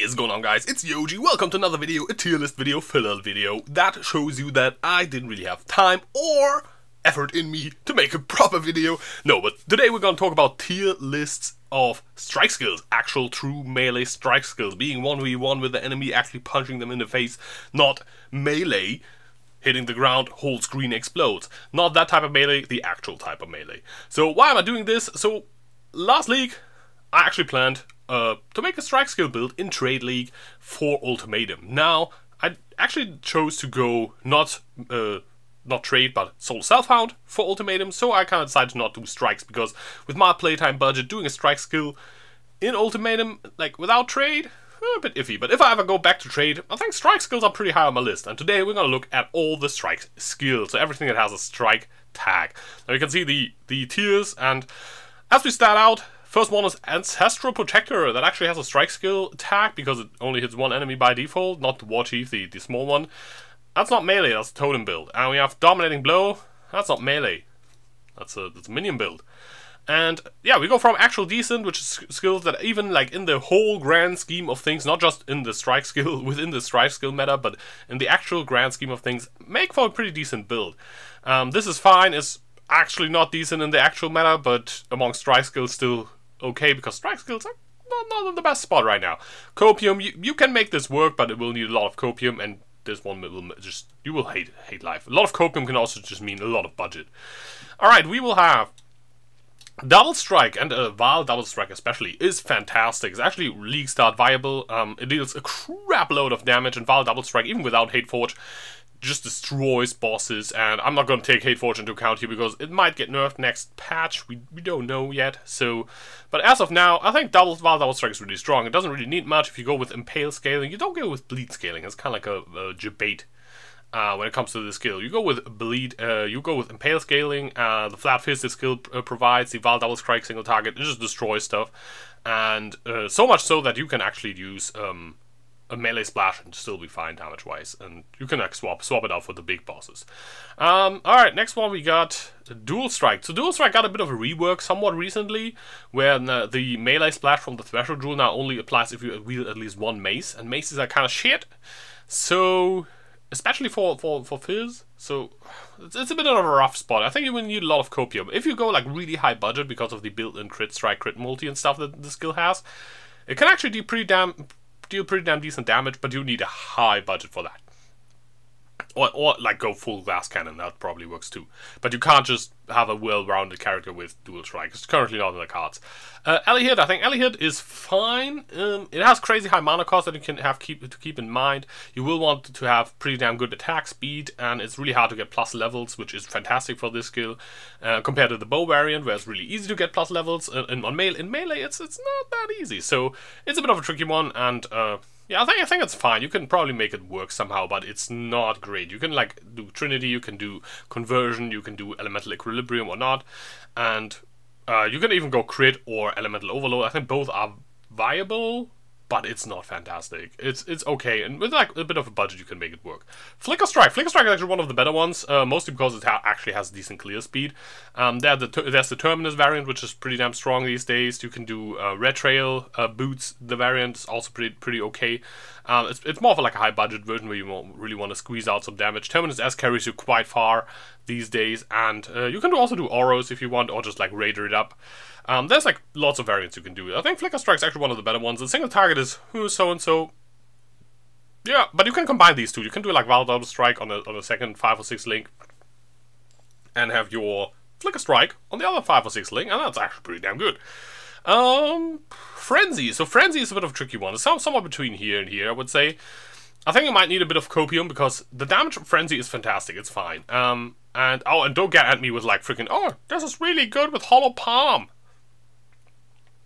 is going on, guys? It's Yoji. Welcome to another video, a tier list video, filler video that shows you that I didn't really have time or effort in me to make a proper video. No, but today we're going to talk about tier lists of strike skills, actual true melee strike skills, being 1v1 with the enemy, actually punching them in the face, not melee, hitting the ground, whole screen explodes. Not that type of melee, the actual type of melee. So why am I doing this? So last league, I actually planned to make a strike skill build in Trade League for Ultimatum. Now, I actually chose to go not trade, but solo self-hound for Ultimatum, so I kind of decided to not do strikes, because with my playtime budget, doing a strike skill in Ultimatum, like without trade, a bit iffy. But if I ever go back to trade, I think strike skills are pretty high on my list, and today we're going to look at all the strike skills, so everything that has a strike tag. Now you can see the tiers, and as we start out, first one is Ancestral Protector. That actually has a strike skill tag because it only hits one enemy by default, not the War Chief, the small one. That's not melee, that's a totem build. And we have Dominating Blow. That's not melee. That's a minion build. And yeah, we go from actual decent, which is skills that even like in the whole grand scheme of things, not just in the strike skill, within the strike skill meta, but in the actual grand scheme of things, make for a pretty decent build. This is fine, it's actually not decent in the actual meta, but among strike skills still okay, because strike skills are not in the best spot right now. Copium, you can make this work, but it will need a lot of copium, and this one will just, you will hate life. A lot of copium can also just mean a lot of budget. Alright, we will have Double Strike, and Vile Double Strike especially is fantastic. It's actually league start viable. It deals a crap load of damage, and Vile Double Strike, even without Hate Forge, just destroys bosses. And I'm not going to take Hate Forge into account here because it might get nerfed next patch. We don't know yet. So, but as of now, I think Vile Double Strike is really strong. It doesn't really need much. If you go with Impale Scaling, you don't go with Bleed Scaling. It's kind of like a debate when it comes to the skill. You go with Bleed, you go with Impale Scaling. The Flat Fisted skill provides the Vile Double Strike single target. It just destroys stuff, and so much so that you can actually use a melee splash and still be fine damage-wise, and you can like swap it out for the big bosses. Alright, next one we got Dual Strike. So Dual Strike got a bit of a rework somewhat recently, where the melee splash from the Threshold rule now only applies if you wield at least one mace, and maces are kind of shit. So, especially for Fizz, so it's a bit of a rough spot. I think you will need a lot of copium. If you go like really high budget because of the built-in crit strike, crit multi and stuff that the skill has, it can actually deal pretty damn decent damage, but you need a high budget for that. Or like go full glass cannon, that probably works too. But you can't just have a well-rounded character with Dual Strike. It's currently not in the cards. Elihid, I think Elihid is fine. It has crazy high mana cost that you can keep in mind. You will want to have pretty damn good attack speed, and it's really hard to get plus levels, which is fantastic for this skill, compared to the bow variant, where it's really easy to get plus levels. In melee, it's not that easy. So it's a bit of a tricky one, and yeah, I think it's fine. You can probably make it work somehow, but it's not great. You can like do Trinity, you can do Conversion, you can do Elemental Equilibrium or not, and you can even go Crit or Elemental Overload. I think both are viable, but it's not fantastic. It's okay, and with like a bit of a budget, you can make it work. Flicker Strike. Flicker Strike is actually one of the better ones, mostly because it actually has decent clear speed. There's the Terminus variant, which is pretty damn strong these days. You can do Red Trail Boots. The variant is also pretty okay. It's more of like a high budget version where you really want to squeeze out some damage. Terminus S carries you quite far these days, and you can also do Auros if you want, or just like Raider it up. There's like lots of variants you can do. I think Flicker Strike's actually one of the better ones. The single target is so-and-so. Yeah, but you can combine these two. You can do like Vile Double Strike on a second 5 or 6 link, and have your Flicker Strike on the other 5 or 6 link, and that's actually pretty damn good. Frenzy. So Frenzy is a bit of a tricky one. It's somewhat between here and here, I would say. I think you might need a bit of copium, because the damage from Frenzy is fantastic. It's fine. And don't get at me with like freaking, oh, this is really good with Hollow Palm.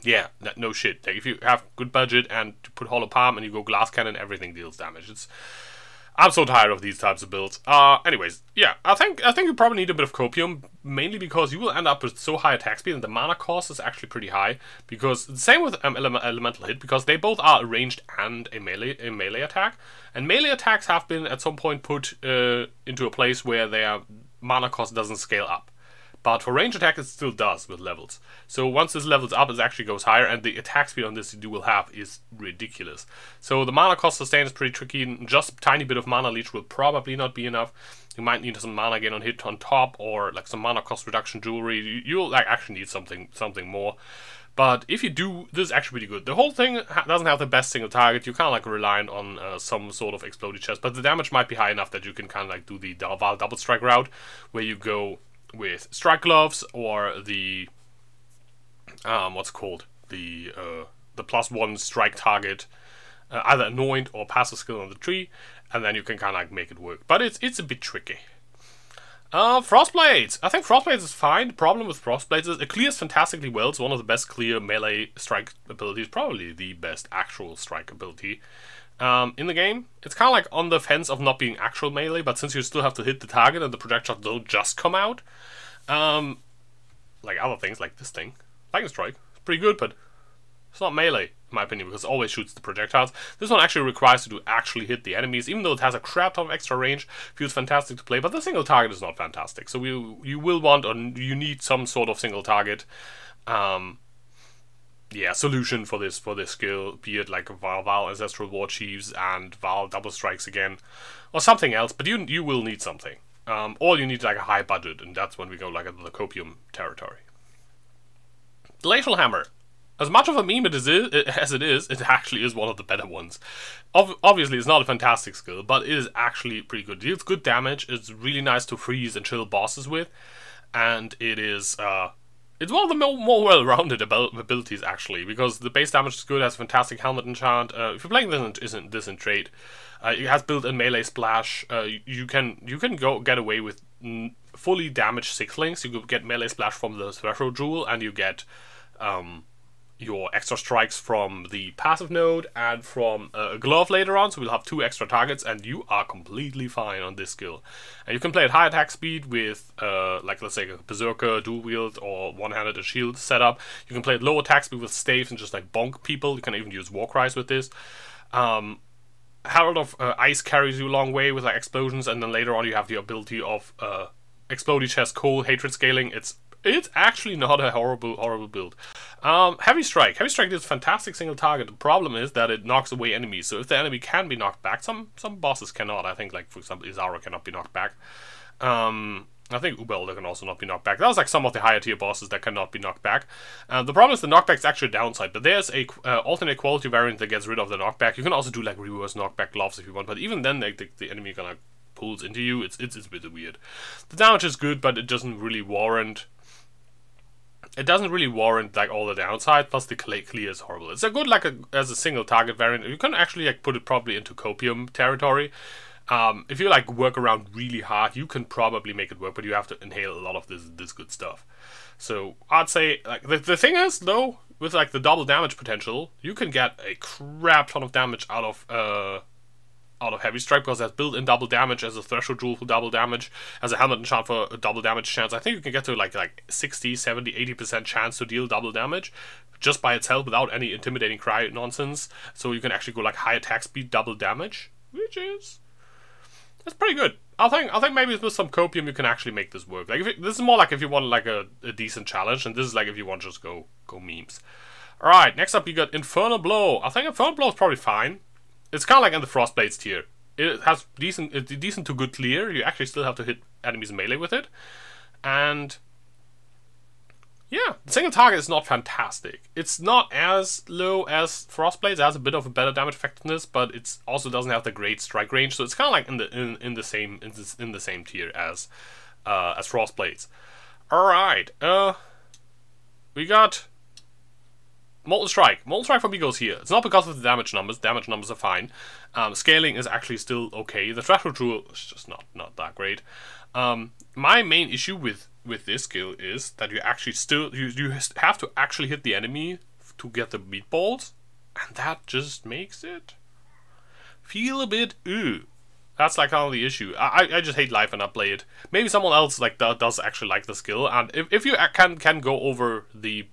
Yeah, no shit. Like if you have good budget and you put Hollow Palm and you go Glass Cannon, everything deals damage. I'm so tired of these types of builds. Anyways, yeah, I think you probably need a bit of copium, mainly because you will end up with so high attack speed, and the mana cost is actually pretty high. Because same with Elemental Hit, because they both are a ranged and a melee attack, and melee attacks have been at some point put into a place where their mana cost doesn't scale up. but for range attack it still does with levels. So once this levels up, it actually goes higher, and the attack speed on this you will have is ridiculous. So the mana cost sustain is pretty tricky, and just a tiny bit of mana leech will probably not be enough. You might need some mana gain on hit on top, or like some mana cost reduction jewelry. You'll like actually need something more. But if you do, this is actually pretty good. The whole thing doesn't have the best single target. You kind of like relying on some sort of exploded chest, but the damage might be high enough that you can kind of like do the Val double strike route, where you go with strike gloves or the what's it called, the +1 strike target, either anoint or passive skill on the tree, and then you can kind of like make it work. But it's a bit tricky. Frostblades. I think Frostblades is fine. The problem with Frostblades is it clears fantastically well. It's one of the best clear melee strike abilities, probably the best actual strike ability in the game. It's kind of like on the fence of not being actual melee, but since you still have to hit the target and the projectiles don't just come out, like other things like this thing, Vigilant Strike, it's pretty good, but it's not melee, in my opinion, because it always shoots the projectiles. This one actually requires you to actually hit the enemies, even though it has a crap ton of extra range. Feels fantastic to play, but the single target is not fantastic. So you will want, or you need some sort of single target, yeah, solution for this skill, be it like a Val Ancestral War Chiefs and Val Double Strikes again, or something else. But you will need something, or you need like a high budget, and that's when we go like into the copium territory. Glacial Hammer. As much of a meme as it is, it actually is one of the better ones. Obviously, it's not a fantastic skill, but it is actually pretty good. It deals good damage. It's really nice to freeze and chill bosses with, and it is it's one of the more well-rounded abilities actually, because the base damage is good. It has a fantastic helmet enchant. If you're playing this in trade, it has built-in melee splash. You can get away with fully damaged sixlings. You could get melee splash from the threshold jewel, and you get your extra strikes from the passive node and from a glove later on, so we'll have 2 extra targets, and you are completely fine on this skill. And you can play at high attack speed with, like let's say a berserker, dual wield, or one-handed shield setup. You can play at low attack speed with staves and just like bonk people. You can even use war cries with this. Herald of Ice carries you a long way with like explosions, and then later on you have the ability of exploding chest, cold, hatred scaling. It's actually not a horrible build. Heavy Strike. Heavy Strike is a fantastic single target. The problem is that it knocks away enemies. So if the enemy can be knocked back, some bosses cannot. I think, like for example, Izara cannot be knocked back. I think Ubelda can also not be knocked back. That was like some of the higher tier bosses that cannot be knocked back. The problem is the knockback is actually a downside, but there's a alternate quality variant that gets rid of the knockback. You can also do like reverse knockback gloves if you want, but even then like, the enemy kind of pulls into you. It's a bit weird. The damage is good, but it doesn't really warrant. It doesn't really warrant like all the downside. Plus the clear is horrible. It's a good like as a single target variant. You can actually like put it probably into copium territory. If you like work around really hard, you can probably make it work, but you have to inhale a lot of this good stuff. So I'd say like the thing is though, with like the double damage potential, you can get a crap ton of damage out of Heavy Strike, because that's built-in double damage as a threshold jewel for double damage, as a helmet enchant for a double damage chance. I think you can get to like 60, 70, 80% chance to deal double damage just by itself without any intimidating cry nonsense. So you can actually go like high attack speed, double damage, which is that's pretty good. I think maybe with some copium you can actually make this work. Like this is more like if you want like a decent challenge, and this is like if you want to just go memes. All right, next up you got Infernal Blow. I think Infernal Blow is probably fine. It's kind of like in the Frostblades tier. It has decent to good clear. You actually still have to hit enemies melee with it. And yeah, the single target is not fantastic. It's not as low as Frostblades. It has a bit of a better damage effectiveness, but it also doesn't have the great strike range. So it's kind of like in the same tier as Frostblades. All right, we got Molten Strike. Molten Strike for me goes here. It's not because of the damage numbers. Damage numbers are fine. Scaling is actually still okay. The threshold jewel is just not that great. My main issue with this skill is that you actually you have to actually hit the enemy to get the meatballs, and that just makes it feel a bit That's like kind of the issue. I just hate life and I play it. Maybe someone else like does actually like the skill, and if you can go over the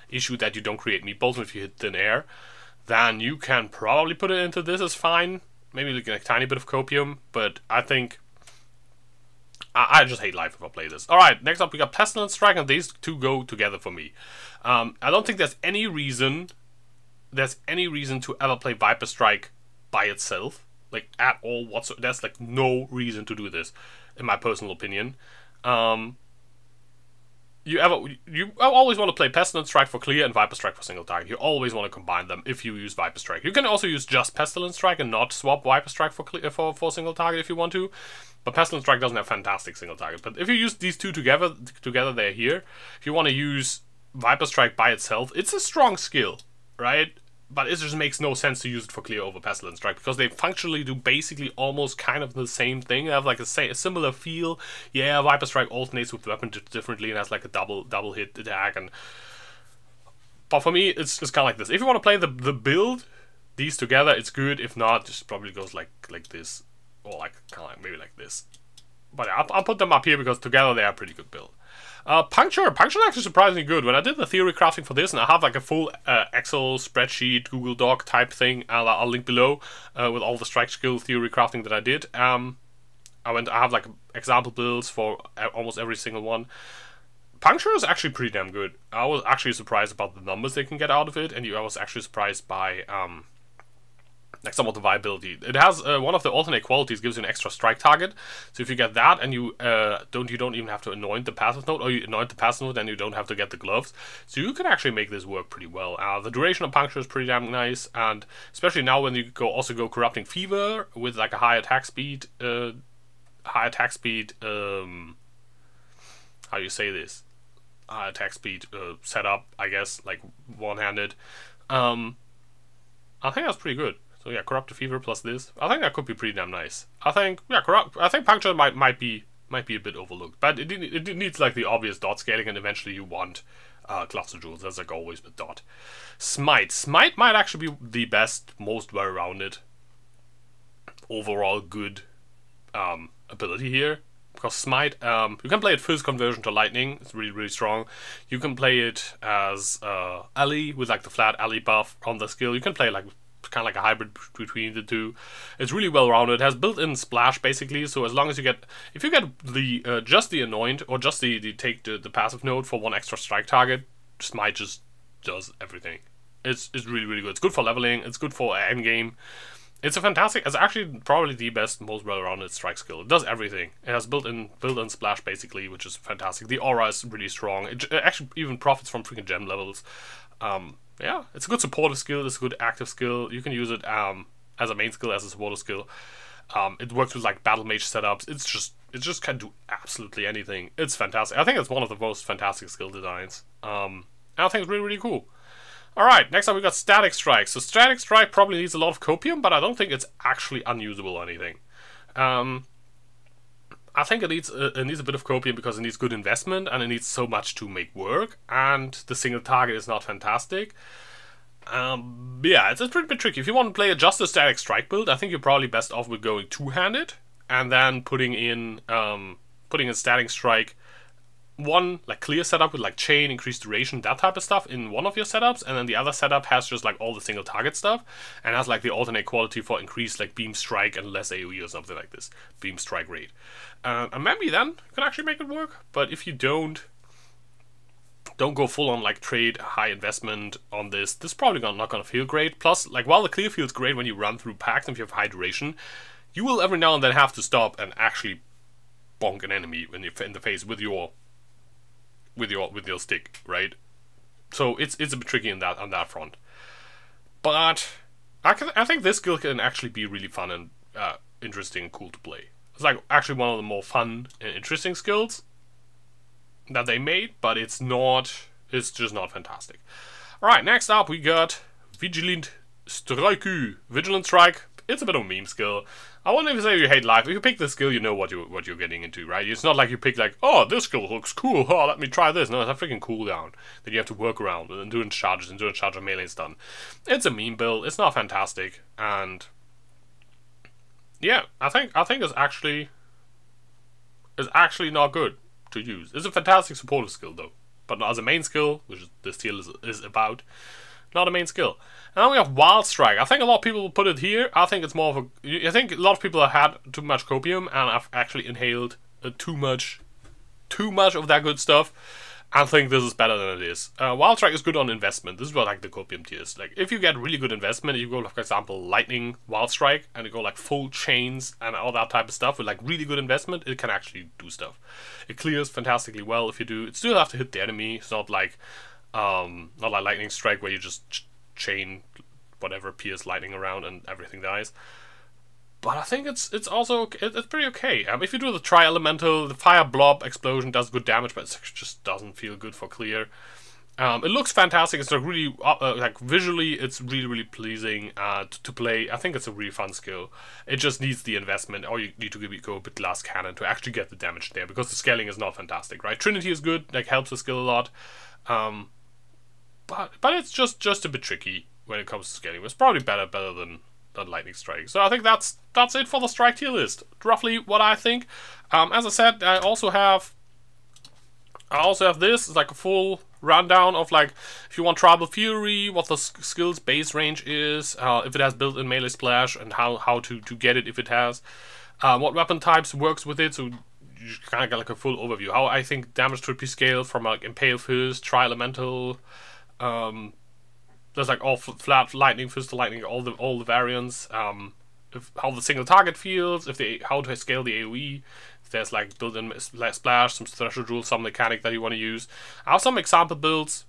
issue that you don't create meatballs if you hit thin air, then you can probably put it into this as fine. Maybe like a tiny bit of copium, but I think I just hate life if I play this. Alright, next up we got Vigilant Strike, and these two go together for me. I don't think there's any reason to ever play Viper Strike by itself, like at all whatsoever. There's like no reason to do this, in my personal opinion. You always want to play Pestilent Strike for clear and Viper Strike for single target. You always want to combine them if you use Viper Strike. You can also use just Pestilent Strike and not swap Viper Strike for clear, for single target if you want to. But Pestilent Strike doesn't have fantastic single target. But if you use these two together they're here. If you want to use Viper Strike by itself, it's a strong skill, right? But it just makes no sense to use it for clear over Pestilent Strike, because they functionally do basically almost kind of the same thing. They have like a similar feel. Yeah, Viper Strike alternates with the weapon differently and has like a double hit attack. But for me, it's kind of like this. If you want to play the build, these together, it's good. If not, just probably goes like this, or like kind of like maybe like this. But yeah, I'll put them up here because together they are a pretty good build. Puncture is actually surprisingly good. When I did the theory crafting for this, and I have like a full Excel spreadsheet, Google Doc type thing, I'll link below with all the strike skill theory crafting that I did. I have like example builds for almost every single one. Puncture is actually pretty damn good. I was actually surprised about the numbers they can get out of it, and I was actually surprised by like some of the viability. It has one of the alternate qualities gives you an extra strike target. So if you get that and you don't even have to anoint the passive node, or you anoint the passive node and you don't have to get the gloves. So you can actually make this work pretty well. The duration of Puncture is pretty damn nice, and especially now when you also go Corrupting Fever with like a high attack speed. How do you say this? High attack speed setup, I guess, like one-handed. I think that's pretty good. So yeah, Corrupted Fever plus this. I think that could be pretty damn nice. I think Puncture might be a bit overlooked, but it needs like the obvious dot scaling, and eventually you want Cluster Jewels. That's like always with dot. Smite might actually be the best, most well-rounded, overall good ability here. Because Smite, you can play it first conversion to lightning. It's really strong. You can play it as ally with like the flat ally buff on the skill. You can play like kind of like a hybrid between the two. It's really well rounded. It has built-in splash basically. So as long as if you get the just the anoint, or just the the passive node for one extra strike target, Smite just does everything. It's really good. It's good for leveling. It's good for endgame. It's actually probably the best, most well-rounded strike skill. It does everything. It has built-in splash basically, which is fantastic. The aura is really strong. It actually even profits from freaking gem levels. Yeah, it's a good supportive skill. It's a good active skill. You can use it as a main skill, as a supportive skill. It works with like battle mage setups. It just can do absolutely anything. It's fantastic. I think it's one of the most fantastic skill designs. And I think it's really cool. Alright, next up we got Static Strike. So Static Strike probably needs a lot of copium, but I don't think it's actually unusable or anything. I think it needs a bit of copium because it needs good investment, and it needs so much to make work, and the single target is not fantastic. Yeah, it's a pretty bit tricky. If you want to play just a Static Strike build, I think you're probably best off with going two-handed, and then putting in Static Strike, one like clear setup with like chain, increased duration, that type of stuff in one of your setups, and then the other setup has just like all the single target stuff, and has like the alternate quality for increased like beam strike and less AoE or something like this, beam strike rate. And maybe then you can actually make it work. But if you don't go full on like trade high investment on this is probably not gonna feel great. Plus, like while the clear feels great when you run through packs and if you have high duration, you will every now and then have to stop and actually bonk an enemy when you're in the face with your stick, right? So it's a bit tricky on that front. But I think this skill can actually be really fun and interesting and cool to play. It's like actually one of the more fun and interesting skills that they made, but it's just not fantastic. Alright, next up we got Vigilant Strike. Vigilant Strike. It's a bit of a meme skill. I wouldn't even say you hate life. If you pick this skill, you know what you're getting into, right? It's not like you pick like, oh, this skill looks cool, oh, let me try this. No, it's a freaking cooldown that you have to work around and doing charges and doing charge of melee stun. It's a meme build. It's not fantastic, and yeah, I think it's actually not good to use. It's a fantastic supportive skill though, but not as a main skill, which this tier is about. Not a main skill. And then we have Wild Strike. I think a lot of people will put it here. I think it's more of a... I think a lot of people have had too much copium and have actually inhaled too much of that good stuff, I think this is better than it is. Wild Strike is good on investment. This is what like the copium tier is. Like if you get really good investment, you go like, for example, Lightning Wild Strike, and you go like full chains and all that type of stuff with like really good investment, it can actually do stuff. It clears fantastically well if you do. It still have to hit the enemy. It's not like Lightning Strike where you just chain whatever pierce lightning around and everything dies. But I think it's also it's pretty okay. If you do the Tri-Elemental, the Fire Blob Explosion does good damage, but it just doesn't feel good for clear. It looks fantastic. It's like really like visually, it's really pleasing to play. I think it's a really fun skill. It just needs the investment, or you need to go a bit glass cannon to actually get the damage there, because the scaling is not fantastic, right? Trinity is good, like helps the skill a lot, but it's just a bit tricky when it comes to scaling. It's probably better than Lightning Strike. So I think that's it for the Strike tier list. Roughly what I think. As I said, I also have this. It's like a full rundown of like if you want Tribal Fury, what the skill's base range is, if it has built-in melee splash, and how to get it if it has, what weapon types works with it. So you kind of get like a full overview. How I think damage should be scaled from like Impale Fist, Tri-Elemental. There's like all flat lightning, fist lightning, all the variants. How the single target feels, how to scale the AOE. If there's like built-in splash, some threshold rule, some mechanic that you want to use. I have some example builds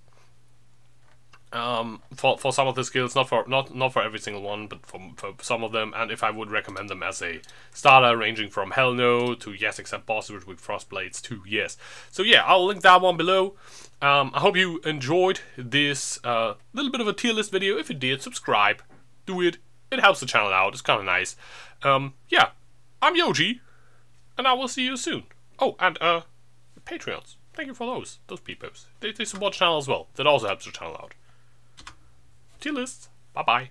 for some of the skills, not for every single one, but for some of them. And if I would recommend them as a starter, ranging from hell no to yes except bosses with Frostblades to yes. So yeah, I'll link that one below. I hope you enjoyed this little bit of a tier list video. If you did, subscribe, do it. It helps the channel out. It's kind of nice. Yeah, I'm Yoji, and I will see you soon. Oh, and Patreons. Thank you for those peepos. They support the channel as well. That also helps the channel out. Tier list. Bye bye.